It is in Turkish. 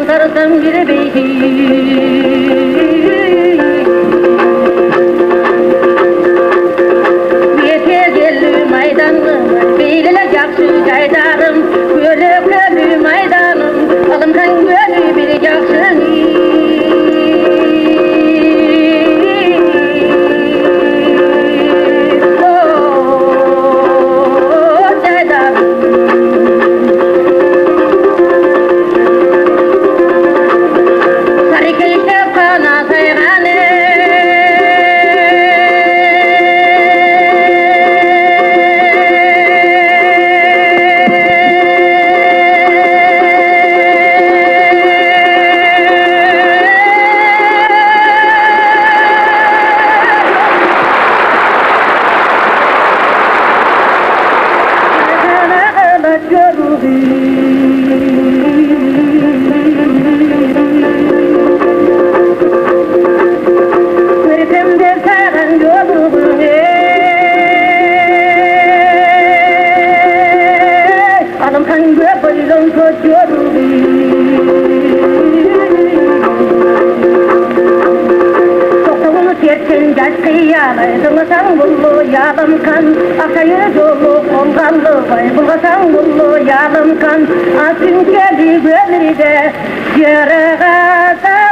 Tarzan bir beyti Yetegeli maydanım Beylile jakşı caydarım Gölü maydanım Alımdan gölü bir jakşın Bulgasan bullu yalım kan Akayı yolu ongallı vay Bulgasan bullu yalım kan Asın kedi gönlüde Yere kadar